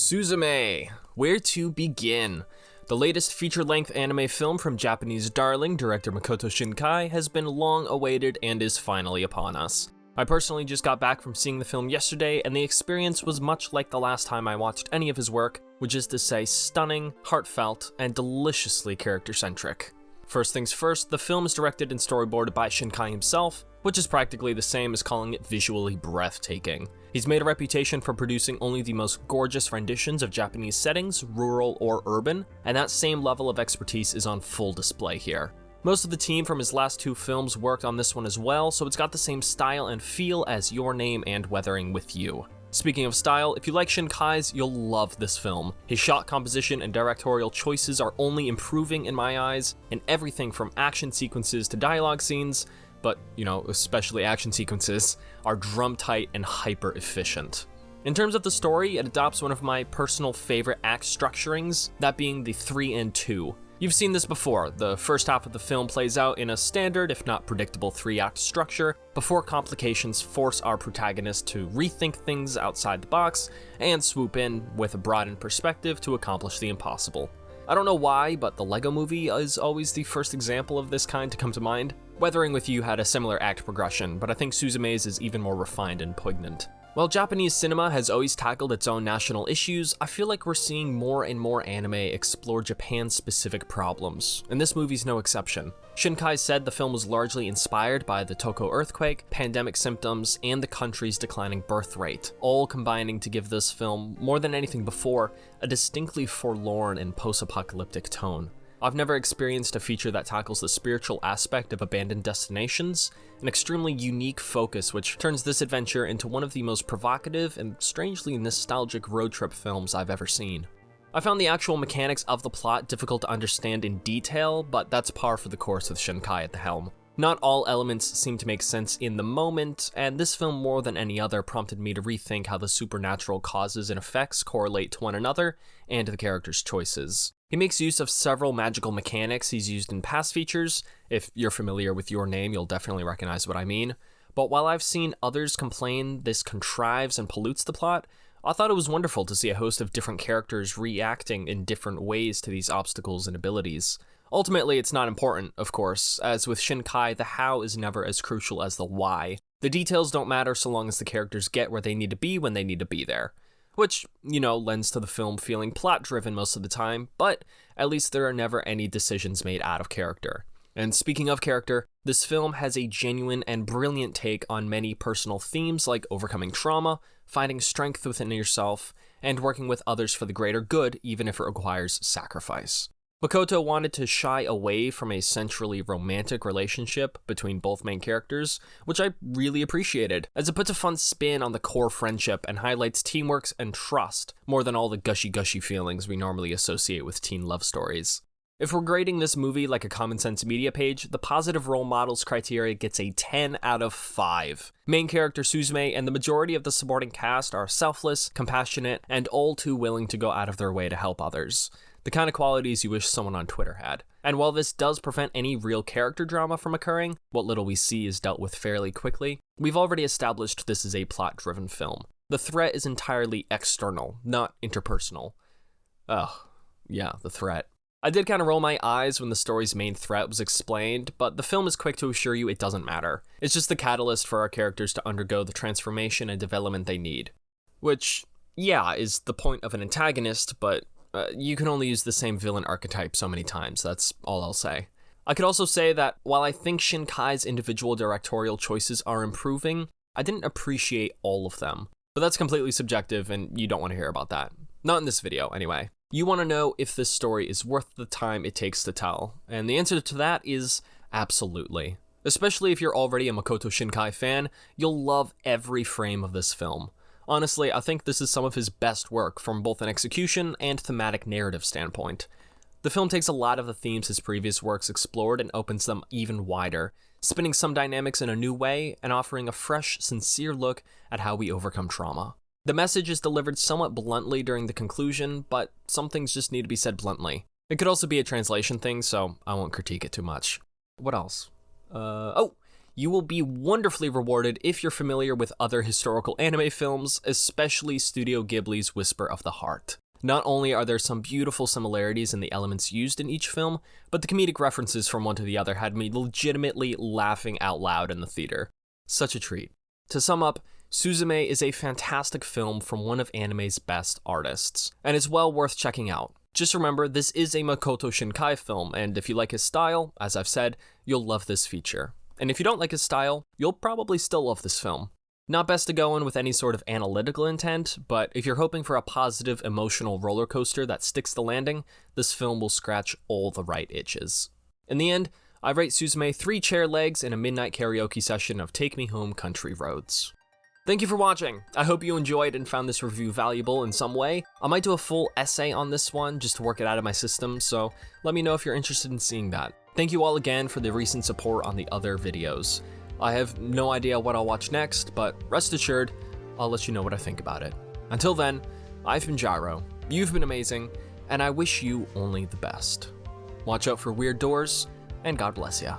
Suzume, where to begin? The latest feature-length anime film from Japanese darling director Makoto Shinkai has been long awaited and is finally upon us. I personally just got back from seeing the film yesterday, and the experience was much like the last time I watched any of his work, which is to say stunning, heartfelt, and deliciously character-centric. First things first, the film is directed and storyboarded by Shinkai himself, which is practically the same as calling it visually breathtaking. He's made a reputation for producing only the most gorgeous renditions of Japanese settings, rural or urban, and that same level of expertise is on full display here. Most of the team from his last two films worked on this one as well, so it's got the same style and feel as Your Name and Weathering with You. Speaking of style, if you like Shinkai's, you'll love this film. His shot composition and directorial choices are only improving in my eyes, and everything from action sequences to dialogue scenes, but, especially action sequences, are drum-tight and hyper-efficient. In terms of the story, it adopts one of my personal favorite act structurings, that being the 3 and 2. You've seen this before. The first half of the film plays out in a standard, if not predictable, 3-act structure, before complications force our protagonist to rethink things outside the box and swoop in with a broadened perspective to accomplish the impossible. I don't know why, but the Lego Movie is always the first example of this kind to come to mind. Weathering with You had a similar act progression, but I think Suzume's is even more refined and poignant. While Japanese cinema has always tackled its own national issues, I feel like we're seeing more and more anime explore Japan-specific problems, and this movie's no exception. Shinkai said the film was largely inspired by the Tokyo earthquake, pandemic symptoms, and the country's declining birth rate, all combining to give this film, more than anything before, a distinctly forlorn and post-apocalyptic tone. I've never experienced a feature that tackles the spiritual aspect of abandoned destinations, an extremely unique focus which turns this adventure into one of the most provocative and strangely nostalgic road trip films I've ever seen. I found the actual mechanics of the plot difficult to understand in detail, but that's par for the course with Shinkai at the helm. Not all elements seem to make sense in the moment, and this film more than any other prompted me to rethink how the supernatural causes and effects correlate to one another and the characters' choices. He makes use of several magical mechanics he's used in past features. If you're familiar with Your Name, you'll definitely recognize what I mean. But while I've seen others complain this contrives and pollutes the plot, I thought it was wonderful to see a host of different characters reacting in different ways to these obstacles and abilities. Ultimately, it's not important, of course, as with Shinkai, the how is never as crucial as the why. The details don't matter so long as the characters get where they need to be when they need to be there. Which, lends to the film feeling plot-driven most of the time, but at least there are never any decisions made out of character. And speaking of character, this film has a genuine and brilliant take on many personal themes like overcoming trauma, finding strength within yourself, and working with others for the greater good, even if it requires sacrifice. Makoto wanted to shy away from a centrally romantic relationship between both main characters, which I really appreciated, as it puts a fun spin on the core friendship and highlights teamwork and trust more than all the gushy-gushy feelings we normally associate with teen love stories. If we're grading this movie like a Common Sense media page, the positive role models criteria gets a 10 out of 5. Main character Suzume and the majority of the supporting cast are selfless, compassionate, and all too willing to go out of their way to help others. The kind of qualities you wish someone on Twitter had. And while this does prevent any real character drama from occurring, what little we see is dealt with fairly quickly, we've already established this is a plot-driven film. The threat is entirely external, not interpersonal. The threat. I did kind of roll my eyes when the story's main threat was explained, but the film is quick to assure you it doesn't matter. It's just the catalyst for our characters to undergo the transformation and development they need. Which, is the point of an antagonist, but you can only use the same villain archetype so many times, that's all I'll say. I could also say that while I think Shinkai's individual directorial choices are improving, I didn't appreciate all of them. But that's completely subjective, and you don't want to hear about that. Not in this video, anyway. You want to know if this story is worth the time it takes to tell, and the answer to that is absolutely. Especially if you're already a Makoto Shinkai fan, you'll love every frame of this film. Honestly, I think this is some of his best work from both an execution and thematic narrative standpoint. The film takes a lot of the themes his previous works explored and opens them even wider, spinning some dynamics in a new way and offering a fresh, sincere look at how we overcome trauma. The message is delivered somewhat bluntly during the conclusion, but some things just need to be said bluntly. It could also be a translation thing, so I won't critique it too much. What else? you will be wonderfully rewarded if you're familiar with other historical anime films, especially Studio Ghibli's Whisper of the Heart. Not only are there some beautiful similarities in the elements used in each film, but the comedic references from one to the other had me legitimately laughing out loud in the theater. Such a treat. To sum up, Suzume is a fantastic film from one of anime's best artists, and it's well worth checking out. Just remember, this is a Makoto Shinkai film, and if you like his style, as I've said, you'll love this feature. And if you don't like his style, you'll probably still love this film. Not best to go in with any sort of analytical intent, but if you're hoping for a positive emotional roller coaster that sticks the landing, this film will scratch all the right itches. In the end, I rate Suzume 3 chair legs and a midnight karaoke session of Take Me Home Country Roads. Thank you for watching. I hope you enjoyed and found this review valuable in some way. I might do a full essay on this one just to work it out of my system, so let me know if you're interested in seeing that. Thank you all again for the recent support on the other videos. I have no idea what I'll watch next, but rest assured, I'll let you know what I think about it. Until then, I've been Gyro, you've been amazing, and I wish you only the best. Watch out for weird doors, and God bless ya.